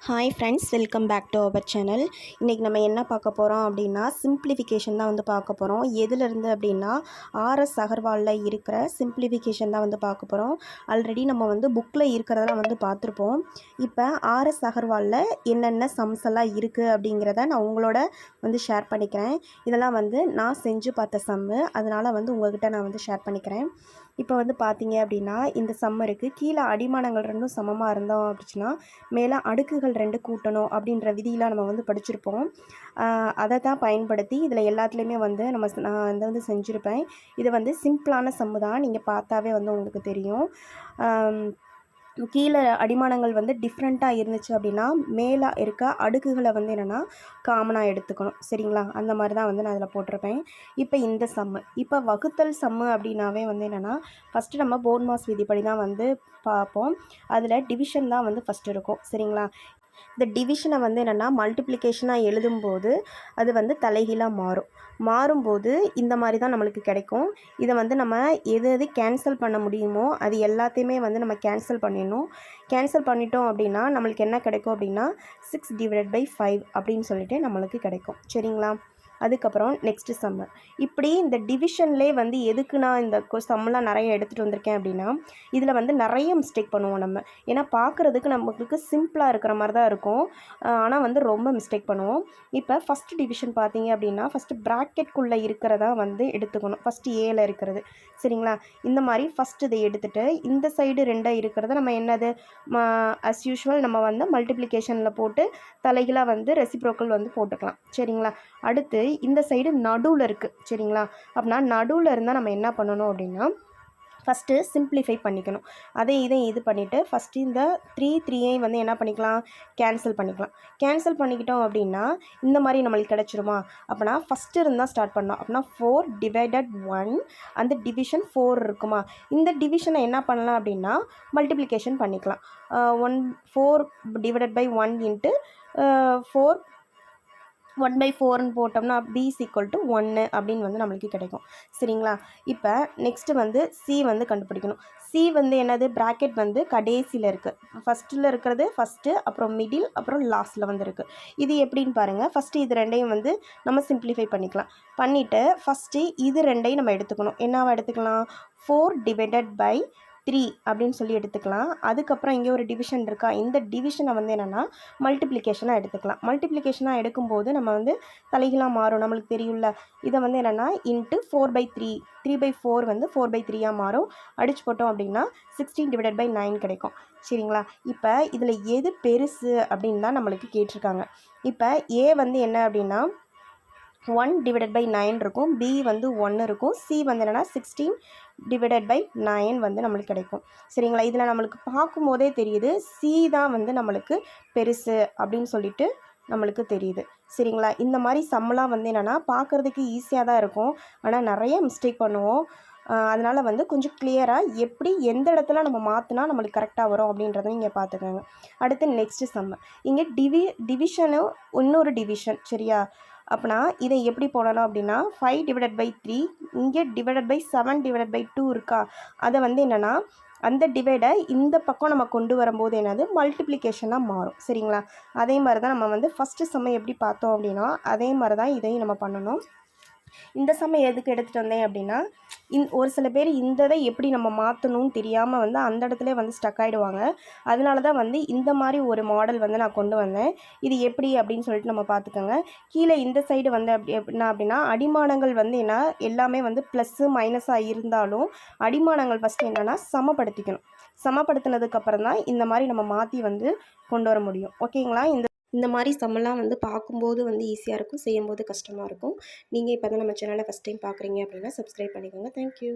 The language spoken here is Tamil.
Hi friends, welcome back to our channel. இன்றைக்கி நம்ம என்ன பார்க்க போகிறோம் அப்படின்னா சிம்பிளிஃபிகேஷன் தான் வந்து பார்க்க போகிறோம். எதுலேருந்து அப்படின்னா ஆர்எஸ் அகர்வாலில் இருக்கிற சிம்பிளிஃபிகேஷன் தான் வந்து பார்க்க போகிறோம். ஆல்ரெடி நம்ம வந்து புக்கில் இருக்கிறதெல்லாம் வந்து பார்த்துருப்போம். இப்போ ஆர்எஸ் அகர்வாலில் என்னென்ன சம்ஸ் எல்லாம் இருக்குது அப்படிங்கிறத நான் உங்களோட வந்து ஷேர் பண்ணிக்கிறேன். இதெல்லாம் வந்து நான் செஞ்சு பார்த்த சம்மு, அதனால் வந்து உங்கள்கிட்ட நான் வந்து ஷேர் பண்ணிக்கிறேன். இப்போ வந்து பார்த்தீங்க அப்படின்னா இந்த சம் இருக்குது. கீழே அடிமானங்கள் ரெண்டும் சமமாக இருந்தோம் அப்படின்னா மேலே அடுக்குகள் 2 கூட்டணும் அப்படின்ற விதியெலாம் நம்ம வந்து படிச்சிருப்போம். அதை தான் பயன்படுத்தி இதில் எல்லாத்துலேயுமே வந்து நான் வந்து செஞ்சுருப்பேன். இது வந்து சிம்பிளான சம்மு தான், நீங்கள் பார்த்தாவே வந்து உங்களுக்கு தெரியும். கீழே அடிமானங்கள் வந்து டிஃப்ரெண்ட்டாக இருந்துச்சு அப்படின்னா மேலே இருக்க அடுக்குகளை வந்து என்னென்னா காமனாக எடுத்துக்கணும். சரிங்களா? அந்த மாதிரி தான் வந்து நான் அதில் போட்டிருப்பேன். இப்போ இந்த சம்மு, இப்போ வகுத்தல் சம்மு அப்படின்னாவே வந்து என்னென்னா ஃபஸ்ட்டு நம்ம போன்மாஸ் விதிப்படி தான் வந்து பார்ப்போம். அதில் டிவிஷன் தான் வந்து ஃபஸ்ட்டு இருக்கும். சரிங்களா? இந்த டிவிஷனை வந்து என்னென்னா மல்டிப்ளிகேஷனாக எழுதும்போது அது வந்து தலைகீழாக மாறும்போது இந்த மாதிரி தான் நம்மளுக்கு கிடைக்கும். இதை வந்து நம்ம எது கேன்சல் பண்ண முடியுமோ அது எல்லாத்தையுமே வந்து நம்ம கேன்சல் பண்ணிடணும். கேன்சல் பண்ணிட்டோம் அப்படின்னா நம்மளுக்கு என்ன கிடைக்கும் அப்படின்னா 6/5 அப்படின்னு சொல்லிட்டு நம்மளுக்கு கிடைக்கும். சரிங்களா? அதுக்கப்புறம் நெக்ஸ்ட்டு சம்மு. இப்படி இந்த டிவிஷன்லேயே வந்து எதுக்கு நான் இந்த சம்மெலாம் நிறைய எடுத்துகிட்டு வந்திருக்கேன் அப்படின்னா இதில் வந்து நிறைய மிஸ்டேக் பண்ணுவோம் நம்ம. ஏன்னா பார்க்குறதுக்கு நம்மளுக்கு சிம்பிளாக இருக்கிற மாதிரி தான் இருக்கும், ஆனால் வந்து ரொம்ப மிஸ்டேக் பண்ணுவோம். இப்போ ஃபஸ்ட்டு டிவிஷன் பார்த்தீங்க அப்படின்னா ஃபஸ்ட்டு ப்ராக்கெட்குள்ளே இருக்கிறதா வந்து எடுத்துக்கணும். ஃபஸ்ட்டு ஏல இருக்கிறது. சரிங்களா? இந்த மாதிரி ஃபஸ்ட்டு இதை எடுத்துகிட்டு இந்த சைடு 2 இருக்கிறத நம்ம என்னது அஸ் யூஷுவல் நம்ம வந்து மல்டிப்ளிகேஷனில் போட்டு தலைகளாக வந்து ரெசிப்ரோக்கல் வந்து போட்டுக்கலாம். சரிங்களா? அடுத்து இந்த சைடு நடுவில் இருக்குது. சரிங்களா? அப்படின்னா நடுவில் இருந்தால் நம்ம என்ன பண்ணணும் அப்படின்னா ஃபஸ்ட்டு சிம்பிளிஃபை பண்ணிக்கணும். இது பண்ணிவிட்டு ஃபஸ்ட்டு இந்த 3 வந்து என்ன பண்ணிக்கலாம், கேன்சல் பண்ணிக்கலாம். கேன்சல் பண்ணிக்கிட்டோம் அப்படின்னா இந்த மாதிரி நம்மளுக்கு கிடச்சிருமா? அப்படின்னா ஃபஸ்ட்டு இருந்தால் ஸ்டார்ட் பண்ணோம் அப்படின்னா 4/1 அந்த டிவிஷன் 4 இருக்குமா? இந்த டிவிஷனை என்ன பண்ணலாம் அப்படின்னா மல்டிப்ளிகேஷன் பண்ணிக்கலாம். 4/1 இன்ட்டு 4 1/4ன்னு போட்டோம்னா b = 1 அப்படின்னு வந்து நம்மளுக்கு கிடைக்கும். சரிங்களா? இப்போ நெக்ஸ்ட்டு வந்து சி வந்து கண்டுபிடிக்கணும். சி வந்து என்னது, ப்ராக்கெட் வந்து கடைசியில் இருக்குது. ஃபஸ்ட்டில் இருக்கிறது ஃபஸ்ட்டு, அப்புறம் மிடில், அப்புறம் லாஸ்ட்டில் வந்து இருக்குது. இது எப்படின்னு பாருங்கள். ஃபஸ்ட்டு இது 2 வந்து நம்ம சிம்பிளிஃபை பண்ணிக்கலாம். பண்ணிவிட்டு ஃபஸ்ட்டு இது 2 நம்ம எடுத்துக்கணும். என்னவா எடுத்துக்கலாம்? 4/3 அப்படின்னு சொல்லி எடுத்துக்கலாம். அதுக்கப்புறம் இங்கே ஒரு டிவிஷன் இருக்கா, இந்த டிவிஷனை வந்து என்னென்னா மல்டிப்ளிகேஷனாக எடுத்துக்கலாம். மல்டிப்ளிகேஷனாக எடுக்கும்போது நம்ம வந்து தலைகளாக மாறும், நம்மளுக்கு தெரியும்ல. இதை வந்து என்னென்னா இன்ட்டு 4/3, 3/4 வந்து 4/3 மாறும். அடிச்சு போட்டோம் அப்படின்னா 16/9 கிடைக்கும். சரிங்களா? இப்போ இதில் எது பெருசு அப்படின்னு தான் நம்மளுக்கு கேட்டிருக்காங்க. இப்போ ஏ வந்து என்ன அப்படின்னா 1/9 இருக்கும், பி வந்து 1 இருக்கும், சி வந்து என்னென்னா 16/9 வந்து நம்மளுக்கு கிடைக்கும். சரிங்களா? இதில் நம்மளுக்கு பார்க்கும்போதே தெரியுது சி தான் வந்து நம்மளுக்கு பெருசு அப்படின்னு சொல்லிட்டு நம்மளுக்கு தெரியுது. சரிங்களா? இந்த மாதிரி சம்மெலாம் வந்து என்னென்னா பார்க்குறதுக்கு ஈஸியாக தான் இருக்கும், ஆனால் நிறைய மிஸ்டேக் பண்ணுவோம். அதனால் வந்து கொஞ்சம் கிளியராக எப்படி எந்த இடத்துல நம்ம மாற்றினா நம்மளுக்கு கரெக்டாக வரும் அப்படின்றத நீங்கள் பார்த்துக்கோங்க. அடுத்து நெக்ஸ்ட்டு சம்மு. இங்கே டிவிஷனும் இன்னொரு டிவிஷன். சரியா? அப்படின்னா இதை எப்படி போடலாம் அப்படின்னா 5/3 இங்கே /7/2 இருக்கா, அதை வந்து என்னென்னா அந்த டிவைடை இந்த பக்கம் நம்ம கொண்டு வரும்போது என்னது மல்டிப்ளிகேஷனாக மாறும். சரிங்களா? அதே மாதிரி தான் நம்ம வந்து ஃபஸ்ட்டு சம்மை எப்படி பார்த்தோம் அப்படின்னா அதே மாதிரி தான் இதையும் நம்ம பண்ணணும். இந்த சம்மை எதுக்கு எடுத்துகிட்டு வந்தேன் அப்படின்னா ஒரு சில பேர் இந்த இதை எப்படி நம்ம மாற்றணும்னு தெரியாமல் வந்து அந்த இடத்துல வந்து ஸ்டக் ஆகிடுவாங்க. அதனால தான் வந்து இந்த மாதிரி ஒரு மாடல் வந்து நான் கொண்டு வந்தேன். இது எப்படி அப்படின்னு சொல்லிட்டு நம்ம பார்த்துக்கோங்க. கீழே இந்த சைடு வந்து என்ன அப்படின்னா அடிமானங்கள் வந்து என்ன எல்லாமே வந்து ப்ளஸ்ஸு மைனஸாக இருந்தாலும் அடிமானங்கள் ஃபஸ்ட்டு என்னென்னா சமப்படுத்திக்கணும். சமப்படுத்தினதுக்கப்புறம் தான் இந்த மாதிரி நம்ம மாற்றி வந்து கொண்டு வர முடியும். ஓகேங்களா? இந்த மாதிரி சம்மெல்லாம் வந்து பார்க்கும்போது வந்து ஈஸியாக இருக்கும், செய்யும்போது கஷ்டமாக இருக்கும். நீங்கள் இப்போ தான் நம்ம சேனலை ஃபஸ்ட் டைம் பார்க்குறீங்க அப்படின்னா சப்ஸ்கிரைப் பண்ணிக்கோங்க. தேங்க்யூ.